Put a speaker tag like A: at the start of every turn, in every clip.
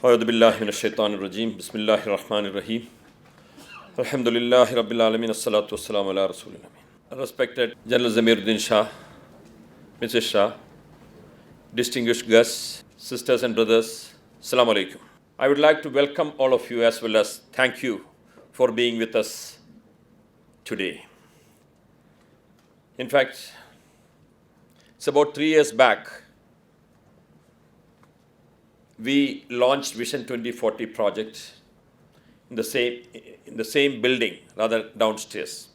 A: أعوذ بالله من الشيطان الرجيم بسم الله الرحمن الرحيم الحمد لله رب العالمين الصلاة والسلام على رسول الله. Respected General Ameer Shah, Mrs. Shah, distinguished guests, sisters and brothers, Assalamu alaikum. I would like to welcome all of you as well as thank you for being with us today. In fact, it's about 3 years back we launched Vision 2040 project in the same building, rather downstairs.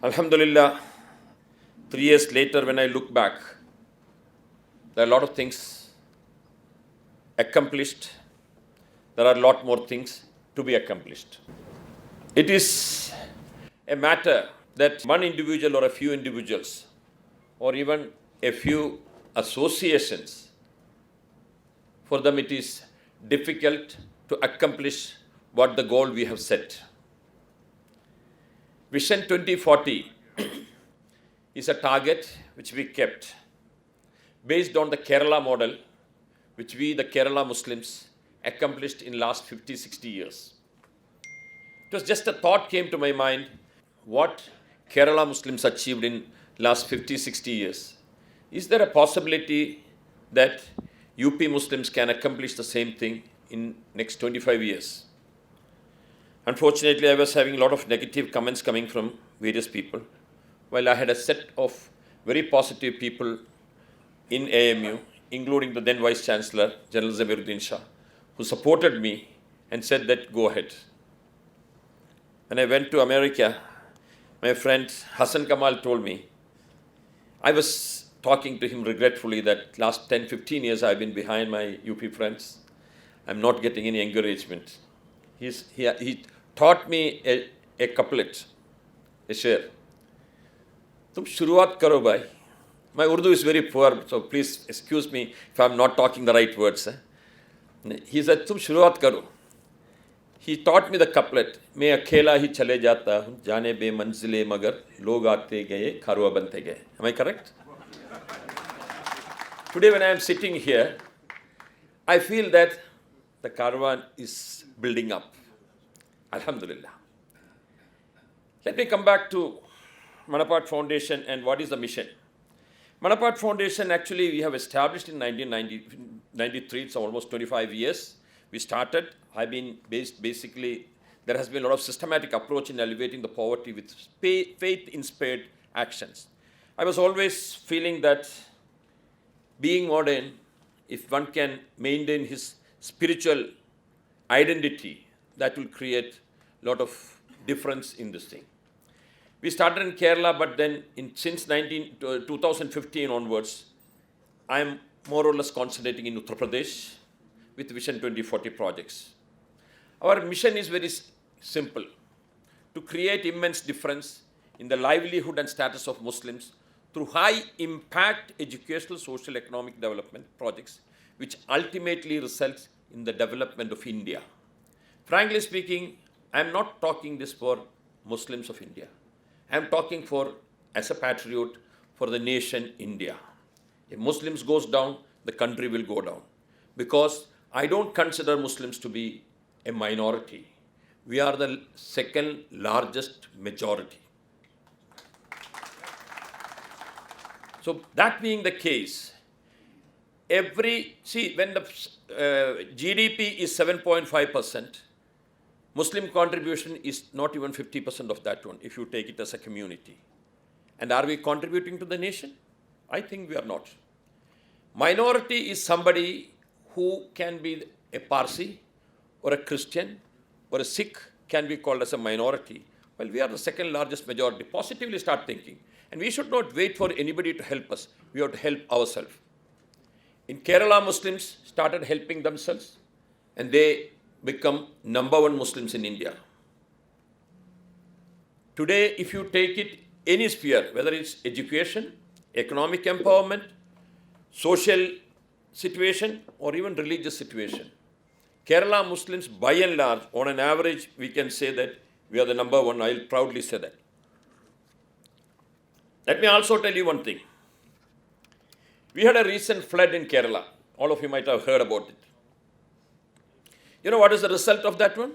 A: Alhamdulillah, 3 years later, when I look back, there are a lot of things accomplished. There are a lot more things to be accomplished. It is a matter that one individual or a few individuals or even a few associations, for them it is difficult to accomplish what the goal we have set. Vision 2040 is a target which we kept based on the Kerala model, which we, the Kerala Muslims, accomplished in last 50, 60 years. It was just a thought came to my mind, what Kerala Muslims achieved in last 50, 60 years. Is there a possibility that UP Muslims can accomplish the same thing in next 25 years? Unfortunately, I was having a lot of negative comments coming from various people, while I had a set of very positive people in AMU, including the then Vice Chancellor, General Ameer Shah, who supported me and said that go ahead. When I went to America, my friend Hassan Kamal told me, I was talking to him regretfully that last 10, 15 years I've been behind my UP friends. I'm not getting any encouragement. He taught me a couplet, a share. Tum shuruat karo bhai. My Urdu is very poor, so please excuse me if I'm not talking the right words. He said, tum shuruat karo. He taught me the couplet. मैं अकेला ही चले जाता हूँ जाने बे मंजिले मगर लोग आते गए खारुआ बनते गए. Am I correct? Today when I am sitting here, I feel that the caravan is building up. Alhamdulillah. Let me come back to Manappat Foundation and what is the mission. Manappat Foundation actually we have established in 1993, it's almost 25 years. We started, I've been basically, there has been a lot of systematic approach in elevating the poverty with faith-inspired actions. I was always feeling that being modern, if one can maintain his spiritual identity, that will create a lot of difference in this thing. We started in Kerala, but then since 2015 onwards, I am more or less concentrating in Uttar Pradesh with Vision 2040 projects. Our mission is very simple, to create immense difference in the livelihood and status of Muslims through high-impact educational, social, economic development projects, which ultimately results in the development of India. Frankly speaking, I am not talking this for Muslims of India. I am talking for, as a patriot, for the nation India. If Muslims goes down, the country will go down. Because I don't consider Muslims to be a minority. We are the second largest majority. So that being the case, when the GDP is 7.5%, Muslim contribution is not even 50% of that one, if you take it as a community. And are we contributing to the nation? I think we are not. Minority is somebody who can be a Parsi or a Christian or a Sikh can be called as a minority. Well, we are the second largest majority. Positively start thinking. And we should not wait for anybody to help us. We have to help ourselves. In Kerala, Muslims started helping themselves and they become number one Muslims in India. Today, if you take it any sphere, whether it's education, economic empowerment, social situation, or even religious situation, Kerala Muslims, by and large, on an average, we can say that we are the number one. I'll proudly say that. Let me also tell you one thing. We had a recent flood in Kerala. All of you might have heard about it. You know what is the result of that one?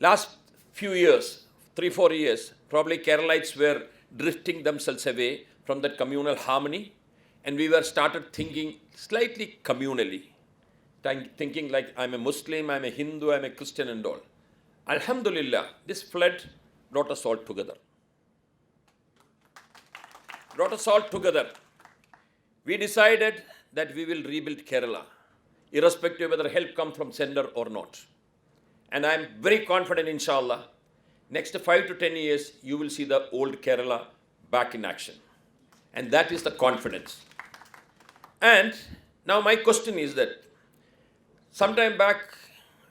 A: Last few years, 3-4 years, probably Keralites were drifting themselves away from that communal harmony, and we were started thinking slightly communally, thinking like I'm a Muslim, I'm a Hindu, I'm a Christian and all. Alhamdulillah, this flood brought us all together. Brought us all together. We decided that we will rebuild Kerala, irrespective whether help comes from center or not. And I'm very confident, inshallah, next 5 to 10 years, you will see the old Kerala back in action. And that is the confidence. And now my question is that, sometime back,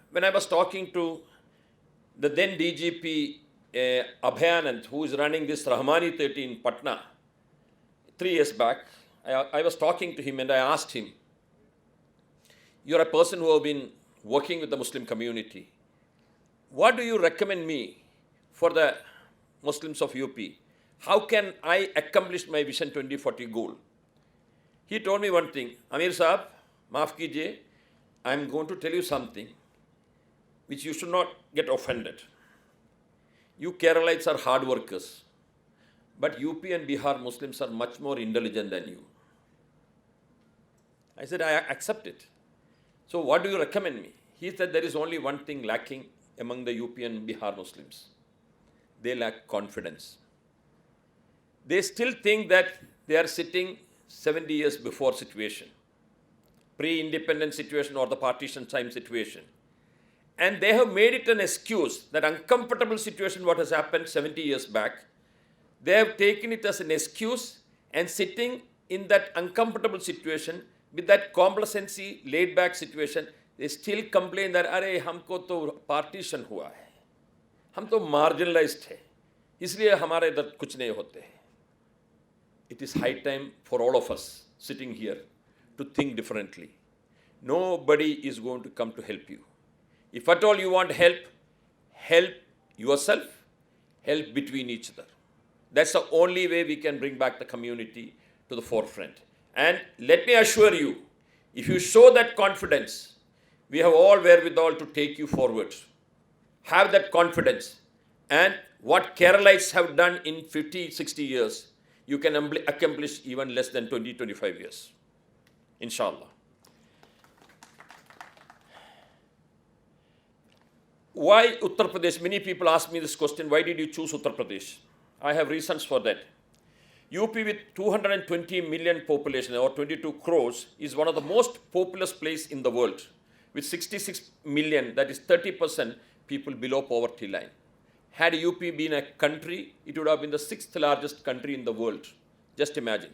A: when I was talking to the then DGP Abhayanand, who is running this Rahmani 30 in Patna, 3 years back, I was talking to him and I asked him, you're a person who have been working with the Muslim community. What do you recommend me for the Muslims of UP? How can I accomplish my Vision 2040 goal? He told me one thing, Ameer Saab, maaf kijiye, I'm going to tell you something which you should not get offended. You Keralites are hard workers, but UP and Bihar Muslims are much more intelligent than you. I said, I accept it. So what do you recommend me? He said, there is only one thing lacking among the UP and Bihar Muslims. They lack confidence. They still think that they are sitting 70 years before situation, pre-independent situation or the partition time situation. And they have made it an excuse, that uncomfortable situation what has happened 70 years back, they have taken it as an excuse and sitting in that uncomfortable situation with that complacency, laid back situation, they still complain that, अरे हमको तो partition हुआ है, हम तो marginalized है, इसलिए हमारे इधर कुछ नहीं होते हैं. It is high time for all of us sitting here to think differently. Nobody is going to come to help you. If at all you want help, help yourself, help between each other. That's the only way we can bring back the community to the forefront. And let me assure you, if you show that confidence, we have all wherewithal to take you forward. Have that confidence. And what Keralites have done in 50, 60 years, you can accomplish even less than 20, 25 years. Inshallah. Why Uttar Pradesh? Many people ask me this question, why did you choose Uttar Pradesh? I have reasons for that. UP with 220 million population or 22 crores is one of the most populous place in the world. With 66 million, that is 30% people below poverty line. Had UP been a country, it would have been the 6th largest country in the world. Just imagine.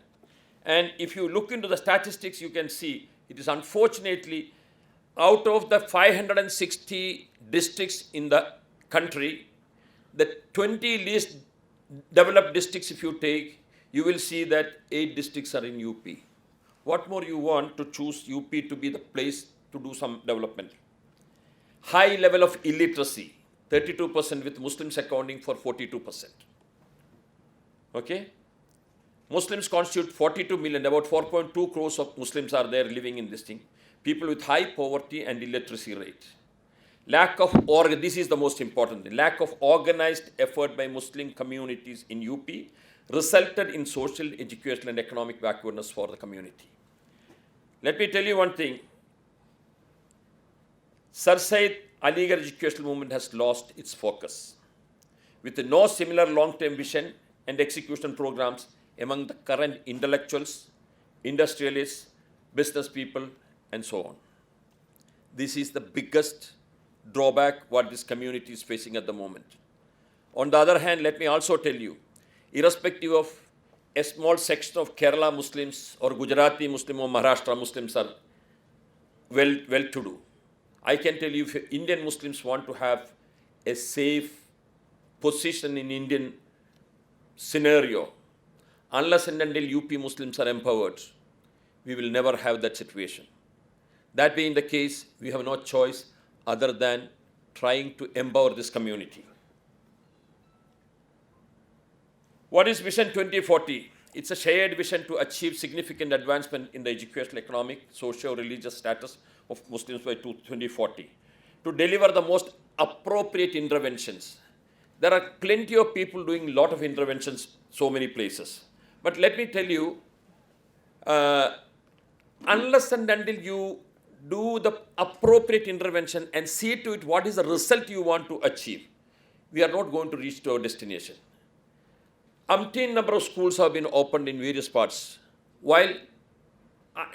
A: And if you look into the statistics, you can see it is unfortunately out of the 560 districts in the country, the 20 least developed districts if you take, you will see that 8 districts are in UP. What more you want to choose UP to be the place to do some development? High level of illiteracy, 32% with Muslims accounting for 42%. Okay? Muslims constitute 42 million, about 4.2 crores of Muslims are there living in this thing. People with high poverty and illiteracy rate. Lack of, this is the most important thing, lack of organized effort by Muslim communities in UP resulted in social, educational and economic backwardness for the community. Let me tell you one thing. Sir Said Aligarh educational movement has lost its focus, with no similar long-term vision and execution programs among the current intellectuals, industrialists, business people, and so on. This is the biggest drawback what this community is facing at the moment. On the other hand, let me also tell you, irrespective of a small section of Kerala Muslims or Gujarati Muslim or Maharashtra Muslims are well-to-do. I can tell you, if Indian Muslims want to have a safe position in Indian scenario, unless and until UP Muslims are empowered, we will never have that situation. That being the case, we have no choice other than trying to empower this community. What is Vision 2040? It's a shared vision to achieve significant advancement in the educational, economic, socio-religious status of Muslims by 2040 to deliver the most appropriate interventions. There are plenty of people doing a lot of interventions, so many places. But let me tell you, unless and until you do the appropriate intervention and see to it what is the result you want to achieve, we are not going to reach to our destination. Umpteen number of schools have been opened in various parts. While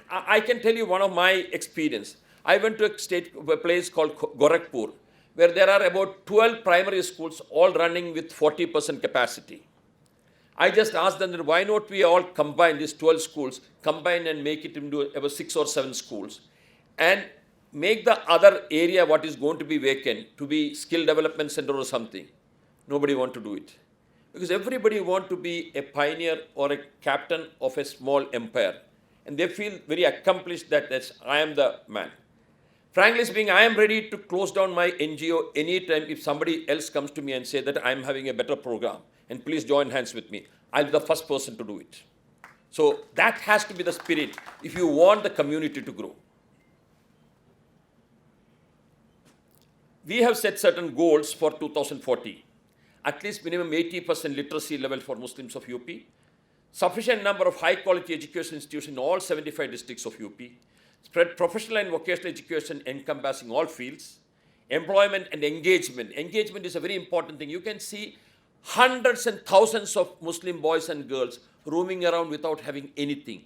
A: I can tell you one of my experience. I went to a place called Gorakhpur, where there are about 12 primary schools all running with 40% capacity. I just asked them that why not we all combine these 12 schools, combine and make it into about 6 or 7 schools, and make the other area what is going to be vacant to be skill development center or something. Nobody want to do it. Because everybody want to be a pioneer or a captain of a small empire. And they feel very accomplished that I am the man. Frankly speaking, I am ready to close down my NGO anytime if somebody else comes to me and say that I am having a better program and please join hands with me. I'll be the first person to do it. So that has to be the spirit if you want the community to grow. We have set certain goals for 2040. At least minimum 80% literacy level for Muslims of UP. Sufficient number of high-quality education institutions in all 75 districts of UP. Spread professional and vocational education encompassing all fields. Employment and engagement. Engagement is a very important thing. You can see hundreds and thousands of Muslim boys and girls roaming around without having anything.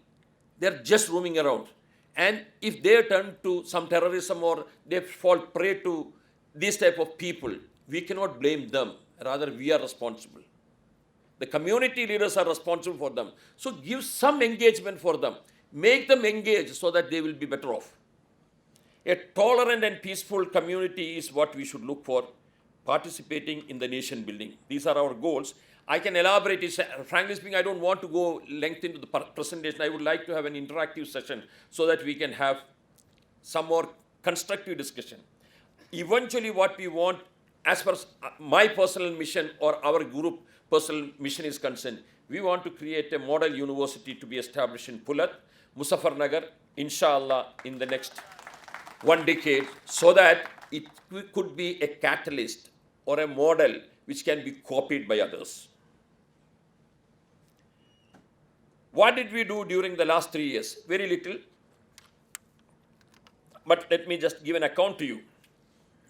A: They're just roaming around. And if they turn to some terrorism or they fall prey to these type of people, we cannot blame them. Rather, we are responsible. The community leaders are responsible for them. So give some engagement for them. Make them engage so that they will be better off. A tolerant and peaceful community is what we should look for, participating in the nation building. These are our goals. I can elaborate it. Frankly speaking, I don't want to go length into the presentation. I would like to have an interactive session so that we can have some more constructive discussion. Eventually, what we want, as far as my personal mission or our group personal mission is concerned, we want to create a model university to be established in Pulat, Muzaffarnagar, inshallah, in the next 1 decade, so that it could be a catalyst or a model which can be copied by others. What did we do during the last 3 years? Very little. But let me just give an account to you.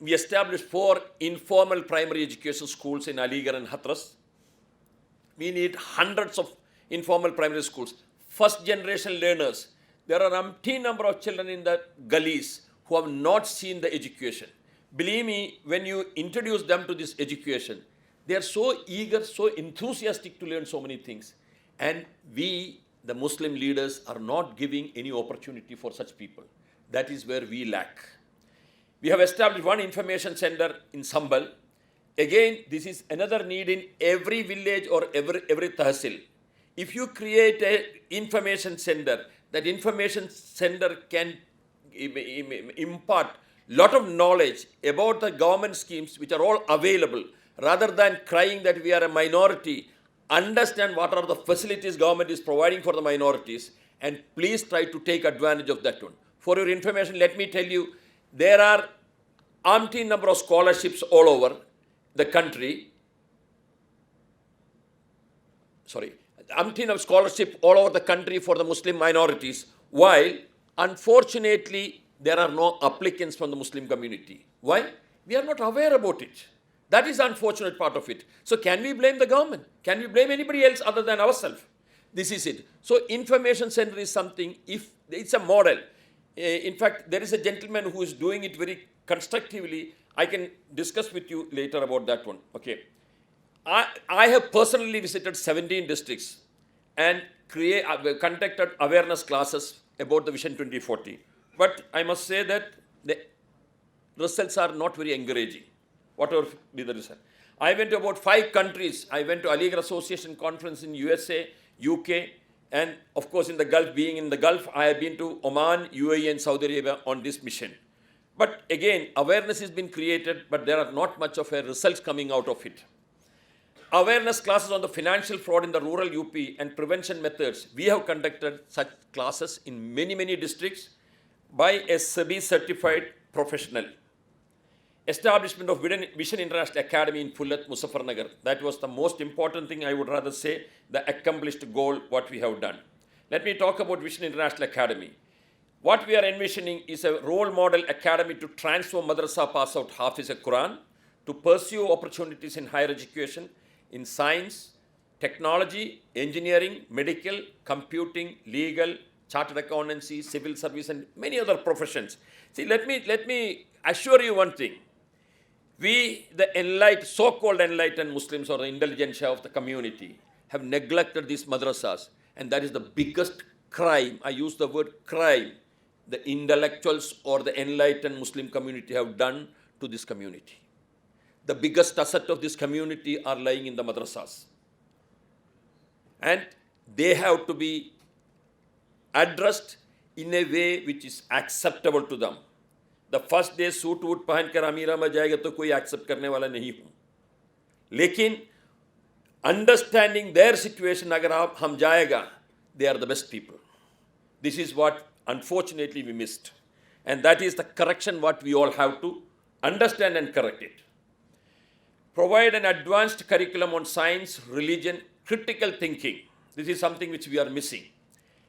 A: We established 4 informal primary education schools in Aligarh and Hathras. We need hundreds of informal primary schools. First generation learners. There are umpteen number of children in the gullies who have not seen the education. Believe me, when you introduce them to this education, they are so eager, so enthusiastic to learn so many things. And we, the Muslim leaders, are not giving any opportunity for such people. That is where we lack. We have established 1 information center in Sambal. Again, this is another need in every village or every tahsil. If you create an information center, that information center can impart lot of knowledge about the government schemes which are all available. Rather than crying that we are a minority, understand what are the facilities government is providing for the minorities and please try to take advantage of that one. For your information, let me tell you, there are umpteen number of scholarships all over the country. Umpteen of scholarship all over the country for the Muslim minorities, while unfortunately there are no applicants from the Muslim community. Why? We are not aware about it. That is the unfortunate part of it. So can we blame the government? Can we blame anybody else other than ourselves? This is it. So information center is something, if it's a model. In fact, there is a gentleman who is doing it very constructively. I can discuss with you later about that one. Okay. I have personally visited 17 districts and conducted awareness classes about the Vision 2040. But I must say that the results are not very encouraging, whatever be the result. I went to about 5 countries. I went to Aligarh Association Conference in USA, UK, and of course in the Gulf. Being in the Gulf, I have been to Oman, UAE and Saudi Arabia on this mission. But again, awareness has been created, but there are not much of a results coming out of it. Awareness classes on the financial fraud in the rural UP and prevention methods. We have conducted such classes in many, many districts. by a SEBI certified professional. Establishment of Vision International Academy in Pullat, Muzaffarnagar. That was the most important thing, I would rather say, the accomplished goal, what we have done. Let me talk about Vision International Academy. What we are envisioning is a role model academy to transform madrasa pass out Hafiz Quran, to pursue opportunities in higher education, in science, technology, engineering, medical, computing, legal, chartered accountancy, civil service, and many other professions. See, let me assure you one thing. We, the so-called enlightened Muslims or the intelligentsia of the community, have neglected these madrasas, and that is the biggest crime. I use the word crime the intellectuals or the enlightened Muslim community have done to this community. The biggest asset of this community are lying in the madrasas. And they have to be addressed in a way which is acceptable to them. The first day suit वूट पहन कर अमीरा में जाएगा तो कोई accept करने वाला नहीं हूँ, लेकिन अंडरस्टैंडिंग देयर सिचुएशन अगर हम जाएगा, they are the best people. This is what unfortunately we missed, and that is the correction what we all have to understand and correct it. Provide an advanced curriculum on science, religion, critical thinking. This is something which we are missing.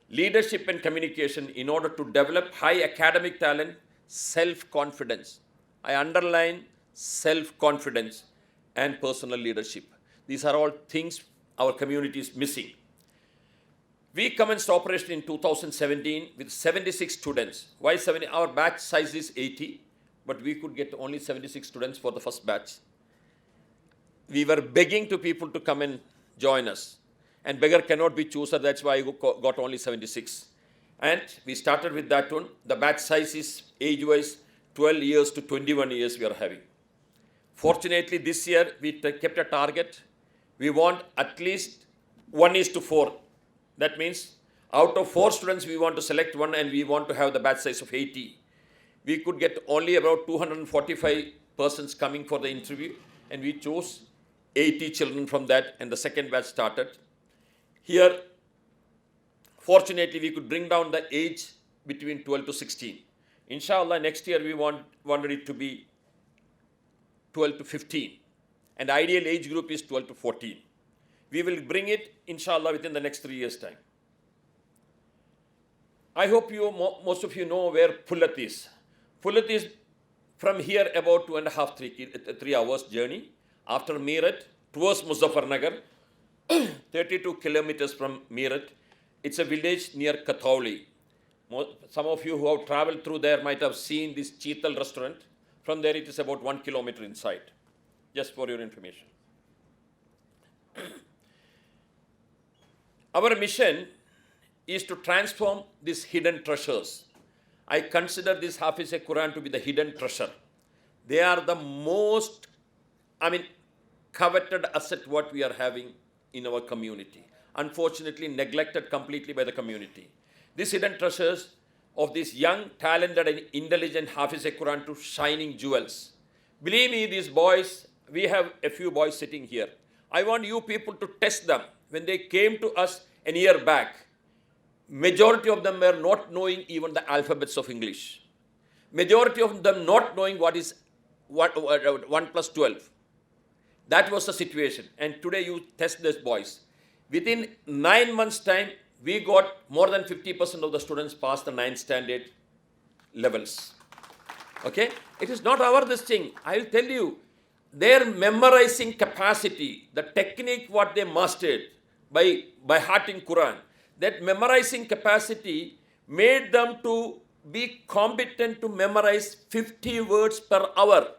A: Leadership and communication in order to develop high academic talent, self-confidence. I underline self-confidence and personal leadership. These are all things our community is missing. We commenced operation in 2017 with 76 students. Why 70? Our batch size is 80, but we could get only 76 students for the first batch. We were begging to people to come and join us. And beggar cannot be chooser, that's why I got only 76. And we started with that one. The batch size is age-wise 12 years to 21 years we are having. Fortunately, this year we kept a target. We want at least 1:4. That means out of 4 students, we want to select one and we want to have the batch size of 80. We could get only about 245 persons coming for the interview, and we chose 80 children from that, and the second batch started. Here, fortunately, we could bring down the age between 12 to 16. Inshallah, next year we wanted it to be 12 to 15. And the ideal age group is 12 to 14. We will bring it, inshallah, within the next 3 years' time. I hope most of you know where Pullat is. Pullat is from here about 2.5, 3 hours journey. After Meerut, towards Muzaffarnagar, 32 kilometers from Meerut. It's a village near Kathauli. Some of you who have traveled through there might have seen this Cheetal restaurant. From there, it is about 1 kilometer inside, just for your information. Our mission is to transform these hidden treasures. I consider this Hafiz Quran to be the hidden treasure. They are the most, coveted asset what we are having in our community. Unfortunately, neglected completely by the community. These hidden treasures of these young, talented and intelligent Hafiz Quran to shining jewels. Believe me, these boys, we have a few boys sitting here. I want you people to test them. When they came to us a year back, majority of them were not knowing even the alphabets of English. Majority of them not knowing what is 1 plus 12. That was the situation. And today you test these boys. Within 9 months' time, we got more than 50% of the students past the 9th standard levels. Okay? It is not this thing. I will tell you, their memorizing capacity, the technique what they mastered by hearting Quran, that memorizing capacity made them to be competent to memorize 50 words per hour.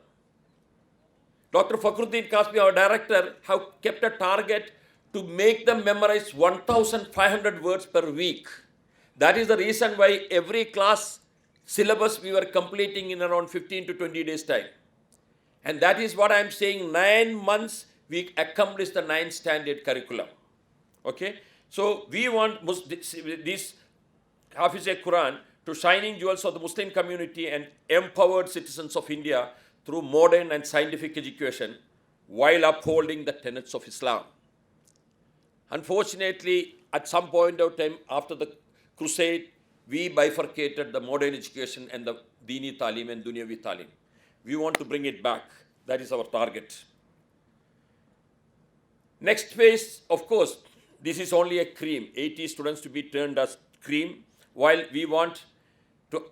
A: Dr. Fakhruddin Kasmi, our director, have kept a target to make them memorize 1,500 words per week. That is the reason why every class syllabus we were completing in around 15 to 20 days' time. And that is what I am saying, 9 months we accomplished the 9th standard curriculum. Okay? So we want this Hafiz Quran to shining jewels of the Muslim community and empowered citizens of India through modern and scientific education while upholding the tenets of Islam. Unfortunately, at some point of time after the crusade, we bifurcated the modern education and the Dini Talim and Dunyavi Talim. We want to bring it back. That is our target. Next phase, of course, this is only a cream. 80 students to be turned as cream, while we want to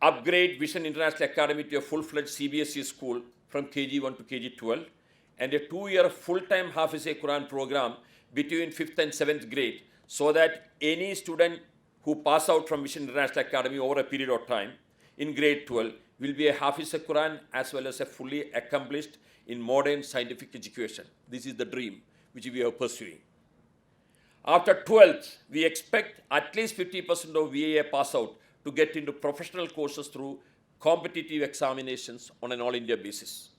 A: upgrade Vision International Academy to a full-fledged CBSE school from KG1 to KG12 and a 2-year full-time Hafiz-e-Quran program between 5th and 7th grade, so that any student who pass out from Vision International Academy over a period of time in grade 12 will be a Hafiz-e-Quran as well as a fully accomplished in modern scientific education. This is the dream which we are pursuing. After 12th, we expect at least 50% of VAA pass out to get into professional courses through competitive examinations on an all-India basis.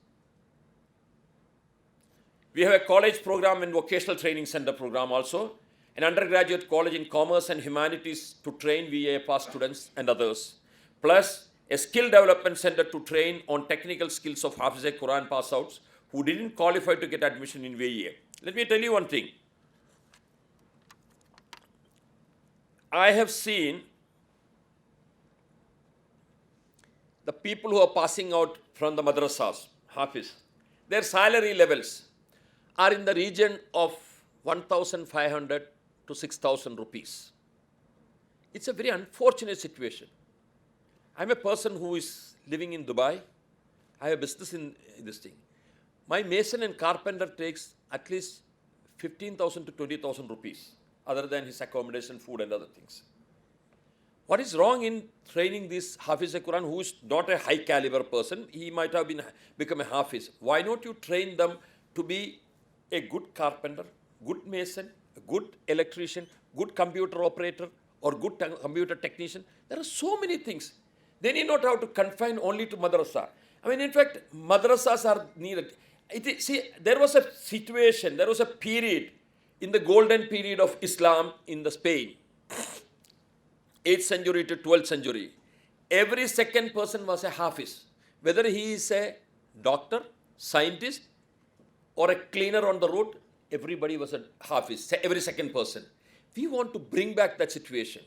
A: We have a college program and vocational training center program also, an undergraduate college in commerce and humanities to train VAA pass students and others, plus a skill development center to train on technical skills of Hafiz-e-Quran pass outs who didn't qualify to get admission in VAA. Let me tell you one thing. I have seen the people who are passing out from the madrasas, Hafiz, their salary levels are in the region of 1,500 to 6,000 rupees. It's a very unfortunate situation. I'm a person who is living in Dubai. I have a business in this thing. My mason and carpenter takes at least 15,000 to 20,000 rupees, other than his accommodation, food and other things. What is wrong in training this Hafiz-e-Quran who is not a high caliber person? He might have become a Hafiz. Why not you train them to be a good carpenter, good mason, a good electrician, good computer operator or good computer technician? There are so many things. They need not have to confine only to madrasa. I mean, in fact, madrasas are needed. See, there was a situation, there was a period in the golden period of Islam in the Spain, 8th century to 12th century. Every second person was a Hafiz. Whether he is a doctor, scientist, or a cleaner on the road, everybody was a Hafiz, every second person. We want to bring back that situation.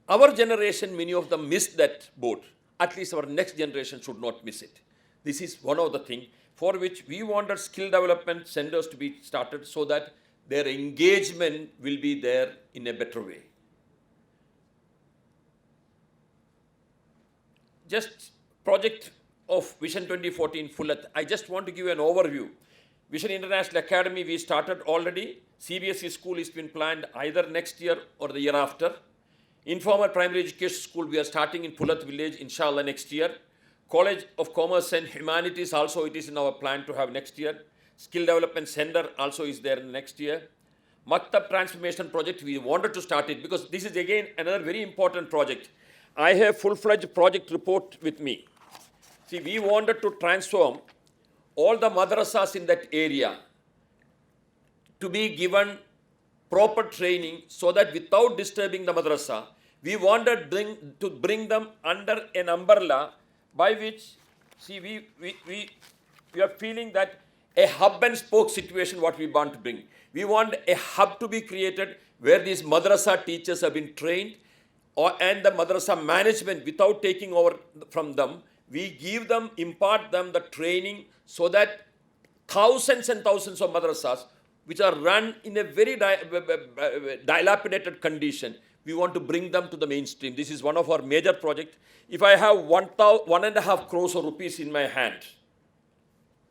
A: Our generation, many of them missed that boat. At least our next generation should not miss it. This is one of the things for which we wanted skill development centers to be started so that their engagement will be there in a better way. Just project of Vision 2014 Fullath. I just want to give you an overview. Vision International Academy we started already. CBSE school is been planned either next year or the year after. Informal primary education school we are starting in Fullath village inshallah next year. College of Commerce and Humanities also it is in our plan to have next year. Skill Development Center also is there next year. Maktab Transformation Project, we wanted to start it because this is again another very important project. I have full-fledged project report with me. See, we wanted to transform all the madrasas in that area to be given proper training so that without disturbing the madrasa, we wanted to bring them under an umbrella by which, see, we are feeling that a hub and spoke situation what we want to bring. We want a hub to be created where these madrasa teachers have been trained and the madrasa management without taking over from them. We give them, impart them the training so that thousands and thousands of madrasas which are run in a very dilapidated condition, we want to bring them to the mainstream. This is one of our major projects. If I have 1.5 crores of rupees in my hand,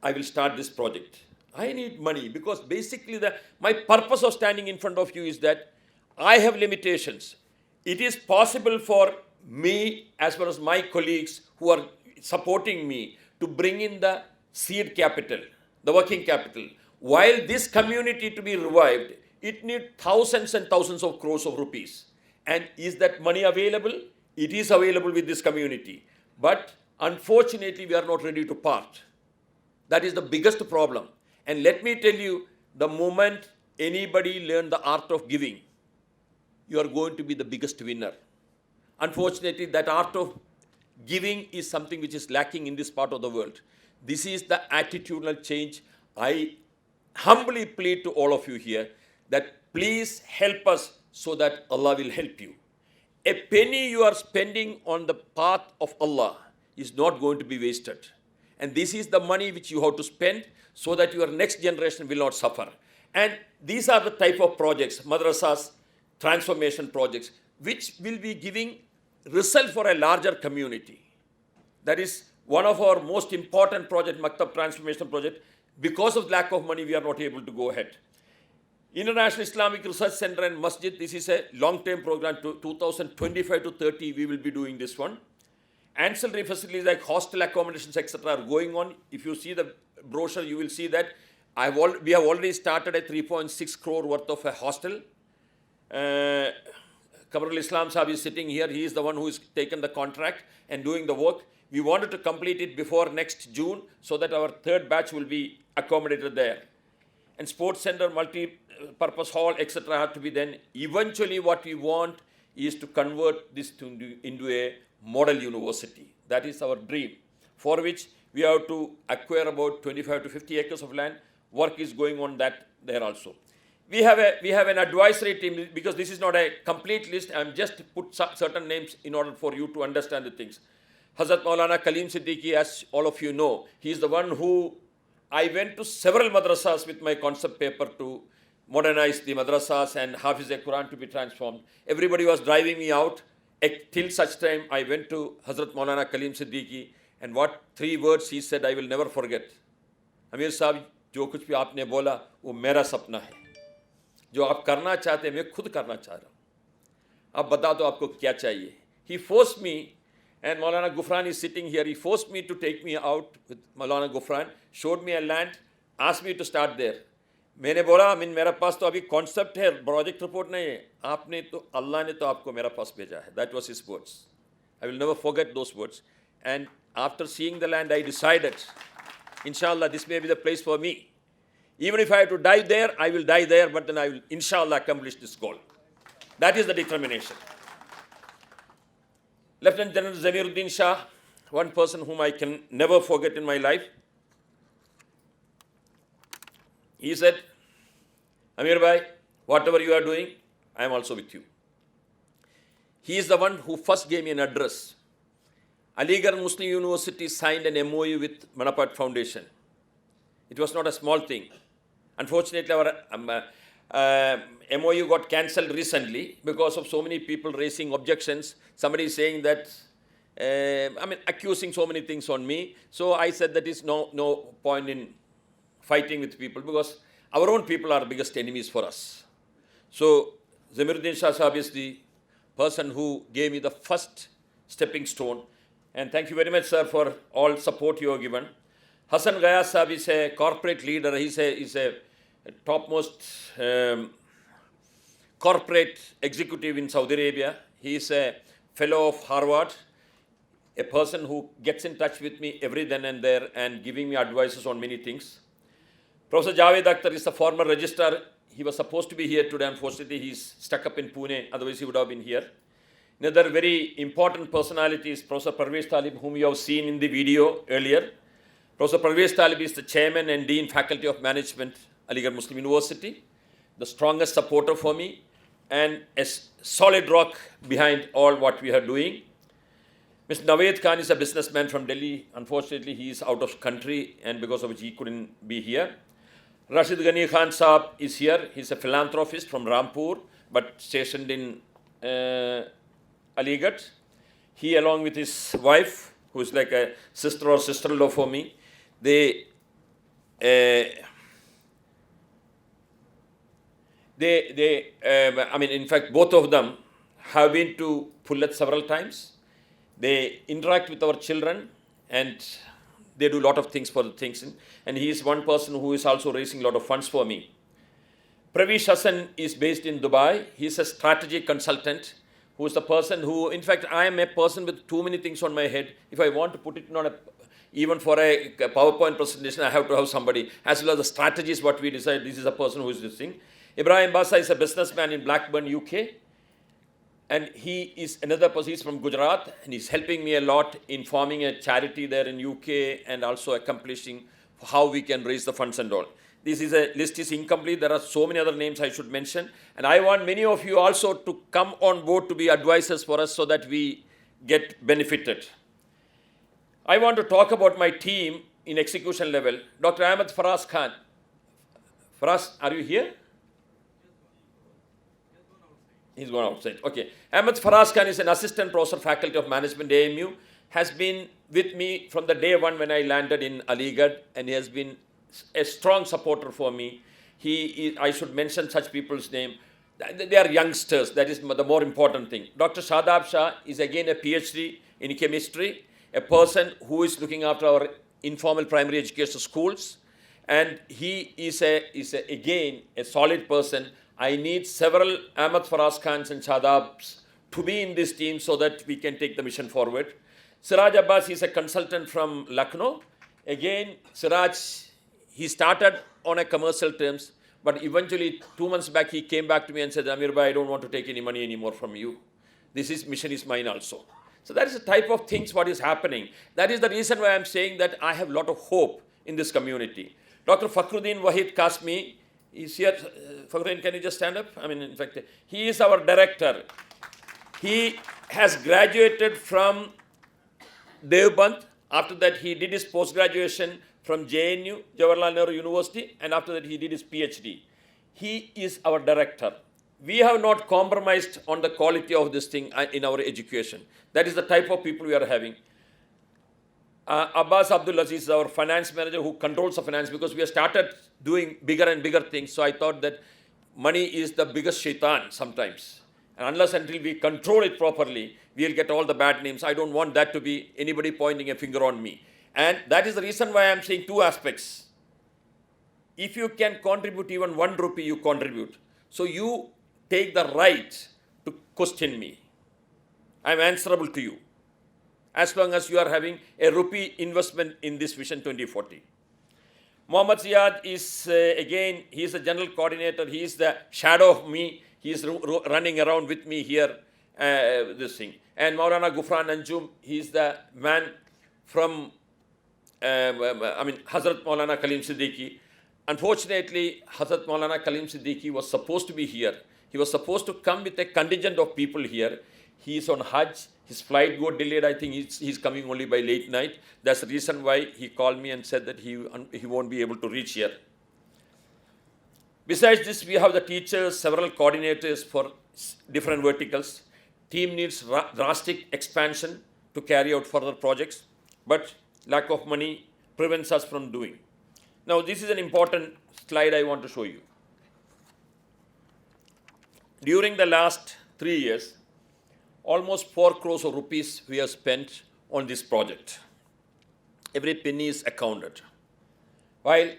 A: I will start this project. I need money because basically my purpose of standing in front of you is that I have limitations. It is possible for me as well as my colleagues who are supporting me to bring in the seed capital, the working capital. While this community to be revived, it needs thousands and thousands of crores of rupees. And is that money available? It is available with this community. But unfortunately, we are not ready to part. That is the biggest problem. And let me tell you, the moment anybody learn the art of giving, you are going to be the biggest winner. Unfortunately, that art of giving is something which is lacking in this part of the world. This is the attitudinal change. I humbly plead to all of you here that please help us so that Allah will help you. a penny you are spending on the path of Allah is not going to be wasted. And this is the money which you have to spend so that your next generation will not suffer. And these are the type of projects, madrasas, transformation projects, which will be giving result for a larger community. That is one of our most important project, Maktab Transformation Project. Because of lack of money, we are not able to go ahead. International Islamic Research Center and Masjid, this is a long-term program, to 2025 to 30, we will be doing this one. Ancillary facilities like hostel accommodations, etc. are going on. If you see the brochure, you will see that we have already started a 3.6 crore worth of a hostel. Kamarul Islam Sahib is sitting here. He is the one who has taken the contract and doing the work. We wanted to complete it before next June so that our third batch will be accommodated there. And sports center, multi-purpose hall, etc. have to be then. Eventually what we want is to convert this into a model university. That is our dream, for which we have to acquire about 25 to 50 acres of land. Work is going on that there also. We have an advisory team, because this is not a complete list. I'm just put certain names in order for you to understand the things. Hazrat Maulana Kaleem Siddiqui, as all of you know, he is the one who I went to several madrasas with my concept paper to modernize the madrasas and Hafiz al-Quran to be transformed. Everybody was driving me out. Till such time, I went to Hazrat Maulana Kaleem Siddiqui, and what 3 words he said, I will never forget. Ameer Sahib, जो कुछ भी आपने बोला वो मेरा सपना है. जो आप करना चाहते हैं मैं खुद करना चाह रहा हूँ. आप बता दो आपको क्या चाहिए. He forced me, and Maulana Gufran is sitting here. He forced me to take me out with Maulana Gufran, showed me a land, asked me to start there. मैंने बोला मेरा पास तो अभी कॉन्सेप्ट है, प्रोजेक्ट रिपोर्ट नहीं है. आपने तो अल्लाह ने तो आपको मेरा पास भेजा है. That was his words. I will never forget those words. And after seeing the land, I decided, inshallah, this may be the place for me. Even if I have to die there, I will die there, but then I will, inshallah, accomplish this goal. That is the determination. Lieutenant General Zamiruddin Shah, one person whom I can never forget in my life. He said, Ameer bhai, whatever you are doing, I am also with you. He is the one who first gave me an address. Aligarh Muslim University signed an MOU with Manappat Foundation. It was not a small thing. Unfortunately, our MOU got cancelled recently because of so many people raising objections. Somebody is saying that, accusing so many things on me. So I said that is no point in fighting with people, because our own people are the biggest enemies for us. So Zamiruddin Shah Sahib is the person who gave me the first stepping stone. And thank you very much, sir, for all support you have given. Hassan Gayas Sahib is a corporate leader. He's a topmost corporate executive in Saudi Arabia. He is a fellow of Harvard, a person who gets in touch with me every then and there and giving me advices on many things. Professor Javed Akhtar is the former registrar. He was supposed to be here today. Unfortunately, he's stuck up in Pune. Otherwise, he would have been here. Another very important personality is Professor Parvez Talib, whom you have seen in the video earlier. Professor Parvez Talib is the chairman and dean faculty of management, Aligarh Muslim University, the strongest supporter for me, and a solid rock behind all what we are doing. Mr. Naved Khan is a businessman from Delhi. Unfortunately, he is out of country, and because of which he couldn't be here. Rashid Ghani Khan Saab is here. He's a philanthropist from Rampur, but stationed in Aligarh. He, along with his wife, who is like a sister or sister-in-law for me, in fact, both of them have been to Pullet several times. They interact with our children, and they do a lot of things for the things. And he is one person who is also raising a lot of funds for me. Pravish Hassan is based in Dubai. He is a strategy consultant, who is the person who, in fact, I am a person with too many things on my head. If I want to put it on even for a PowerPoint presentation, I have to have somebody. As well as the strategies, what we decide, this is a person who is this thing. Ibrahim Basa is a businessman in Blackburn, UK. And he is another person, he's from Gujarat, and he's helping me a lot in forming a charity there in UK and also accomplishing how we can raise the funds and all. This is a list is incomplete. There are so many other names I should mention. And I want many of you also to come on board to be advisors for us so that we get benefited. I want to talk about my team in execution level. Dr. Ahmad Faraz Khan. Faraz, are you here? He's gone outside. Okay. Ahmad Faraz Khan is an assistant professor, faculty of management, AMU, has been with me from the day one when I landed in Aligarh, and he has been a strong supporter for me. I should mention such people's name. They are youngsters. That is the more important thing. Dr. Shadab Shah is again a PhD in chemistry, a person who is looking after our informal primary education schools, and he is again a solid person. I need several Ahmad Faraz Khans and Shadabs to be in this team so that we can take the mission forward. Siraj Abbas is a consultant from Lucknow. Again, Siraj, he started on a commercial terms, but eventually 2 months back, he came back to me and said, Ameer bhai, I don't want to take any money anymore from you. Mission is mine also. So that is the type of things what is happening. That is the reason why I'm saying that I have a lot of hope in this community. Dr. Fakhruddin Wahid Kasmi is here. Fakhruddin, can you just stand up? I mean, in fact, he is our director. He has graduated from Devband. After that, he did his post-graduation from JNU, Jawaharlal Nehru University, and after that, he did his PhD. He is our director. We have not compromised on the quality of this thing in our education. That is the type of people we are having. Abbas Abdul Aziz is our finance manager who controls the finance, because we have started doing bigger and bigger things. So I thought that money is the biggest shaitan sometimes. And unless until we control it properly, we'll get all the bad names. I don't want that to be anybody pointing a finger on me. And that is the reason why I'm saying two aspects. If you can contribute even 1 rupee, you contribute. So you take the right to question me. I'm answerable to you, as long as you are having a rupee investment in this Vision 2040. Mohammad Ziyad is, again, he is the general coordinator. He is the shadow of me. He is running around with me here, this thing. And Maulana Gufran Anjum, he is the man from, Hazrat Maulana Kaleem Siddiqui. Unfortunately, Hazrat Maulana Kaleem Siddiqui was supposed to be here. He was supposed to come with a contingent of people here. He is on Hajj. His flight got delayed. I think he's coming only by late night. That's the reason why he called me and said that he won't be able to reach here. Besides this, we have the teachers, several coordinators for different verticals. Team needs drastic expansion to carry out further projects, but lack of money prevents us from doing. Now, this is an important slide I want to show you. During the last 3 years, almost 4 crores of rupees we have spent on this project. Every penny is accounted. While,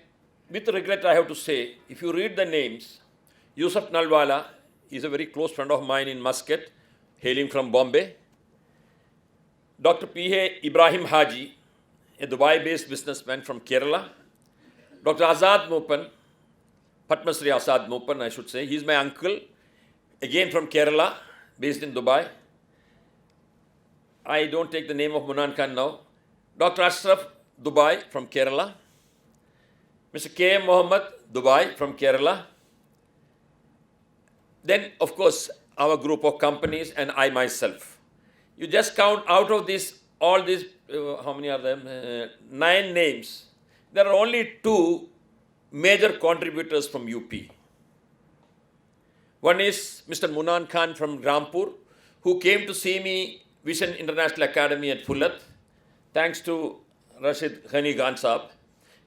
A: with regret, I have to say, if you read the names, Yusuf Nalwala is a very close friend of mine in Muscat, hailing from Bombay. Dr. P.A. Ibrahim Haji, a Dubai-based businessman from Kerala. Dr. Azad Mopan, Padma Shri Azad Mopan, I should say. He's my uncle, again from Kerala, based in Dubai. I don't take the name of Munan Khan now. Dr. Ashraf, Dubai, from Kerala. Mr. K. M. Mohammed, Dubai, from Kerala. Then, of course, our group of companies and I myself. You just count out of this, all these, how many are them? 9 names. There are only 2 major contributors from UP. One is Mr. Munan Khan from Rampur, who came to see me Vision International Academy at Phulat. Thanks to Rashid Ghani Khan Saab,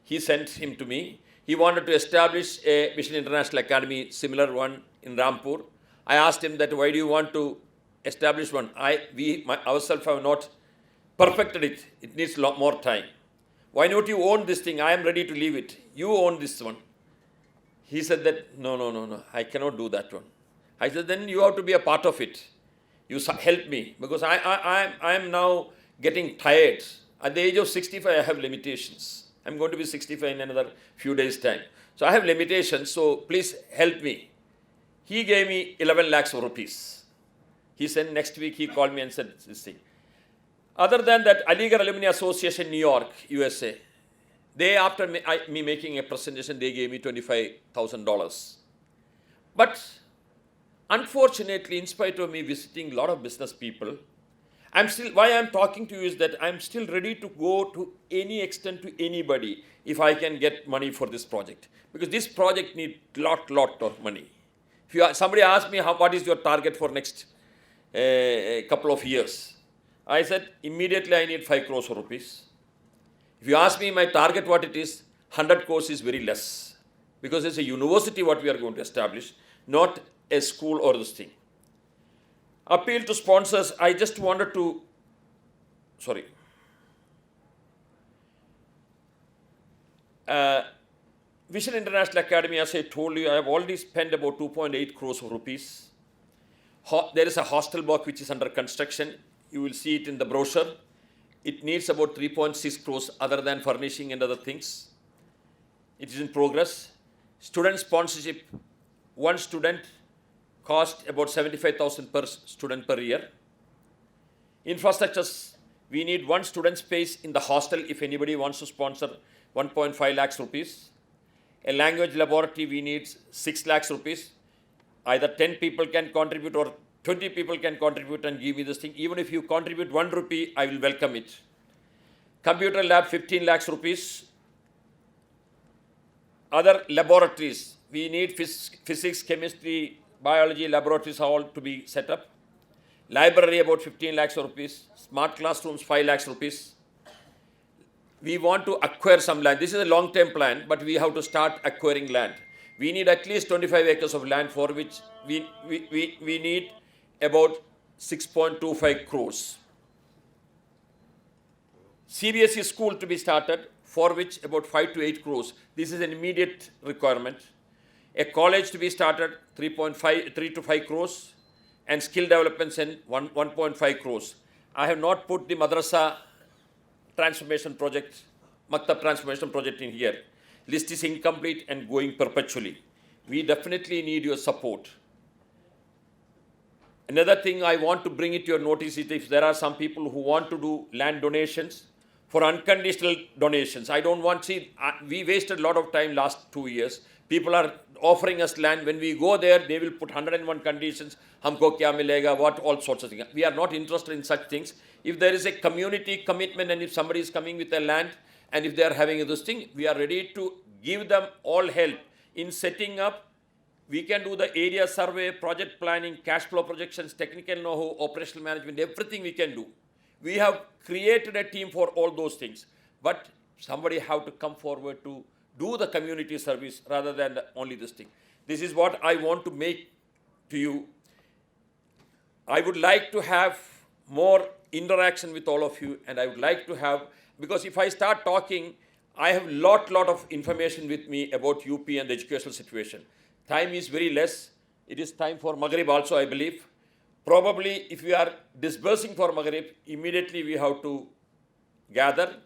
A: he sent him to me. He wanted to establish a Vision International Academy, similar one in Rampur. I asked him that, why do you want to establish one? We ourselves have not perfected it. It needs a lot more time. Why not you own this thing? I am ready to leave it. You own this one. He said that, no, I cannot do that one. I said, then you have to be a part of it. You help me, because I am now getting tired. At the age of 65, I have limitations. I'm going to be 65 in another few days' time. So I have limitations, so please help me. He gave me 11 lakhs of rupees. He said next week, he called me and said this thing. Other than that, Aligarh Alumni Association, New York, USA, They, after me making a presentation, they gave me $25,000. But unfortunately, in spite of me visiting a lot of business people, why I'm talking to you is that I'm still ready to go to any extent to anybody if I can get money for this project. Because this project needs lot of money. If somebody asked me, what is your target for next couple of years? I said, immediately I need 5 crores rupees. If you ask me my target what it is, 100 crores is very less. Because it's a university what we are going to establish, not a school or this thing. Appeal to sponsors, I just wanted to, Vision International Academy, as I told you, I have already spent about 2.8 crores of rupees. There is a hostel block which is under construction. You will see it in the brochure. It needs about 3.6 crores other than furnishing and other things. It is in progress. Student sponsorship, one student cost about 75,000 per student per year. Infrastructures, we need one student space in the hostel if anybody wants to sponsor 1.5 lakhs rupees. A language laboratory, we need 6 lakhs rupees. Either 10 people can contribute or 20 people can contribute and give me this thing. Even if you contribute 1 rupee, I will welcome it. Computer lab, 15 lakhs rupees. Other laboratories, we need physics, chemistry, biology laboratories all to be set up. Library, about 15 lakhs rupees. Smart classrooms, 5 lakhs rupees. We want to acquire some land. This is a long-term plan, but we have to start acquiring land. We need at least 25 acres of land, for which we need about 6.25 crores. CBSE school to be started, for which about 5 to 8 crores. This is an immediate requirement. A college to be started, 3 to 5 crores, and skill developments in 1.5 crores. I have not put the madrasa transformation project, Maktab transformation project in here. List is incomplete and going perpetually. We definitely need your support. Another thing I want to bring it to your notice is if there are some people who want to do land donations, for unconditional donations. I don't want, we wasted a lot of time last 2 years. People are offering us land. When we go there, they will put 101 conditions. Humko kya milega, what, all sorts of things. We are not interested in such things. If there is a community commitment and if somebody is coming with a land and if they are having this thing, we are ready to give them all help in setting up. We can do the area survey, project planning, cash flow projections, technical know-how, operational management, everything we can do. We have created a team for all those things. But somebody have to come forward to do the community service rather than only this thing. This is what I want to make to you. I would like to have more interaction with all of you, and I would like to have, because if I start talking, I have lot of information with me about UP and the educational situation. Time is very less. It is time for Maghrib also, I believe. Probably if we are dispersing for Maghrib, immediately we have to gather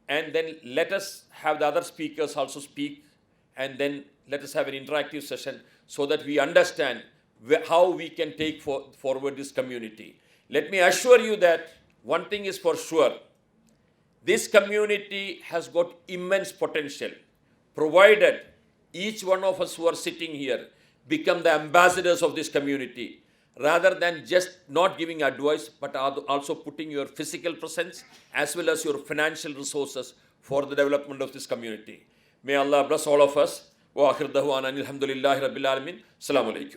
A: and then let us have the other speakers also speak, and then let us have an interactive session so that we understand how we can take forward this community. Let me assure you that one thing is for sure. This community has got immense potential, provided each one of us who are sitting here become the ambassadors of this community, rather than just not giving advice, but also putting your physical presence as well as your financial resources for the development of this community. May Allah bless all of us. Wa akhir da'wana alhamdulillahi rabbil alamin. Assalamu alaikum.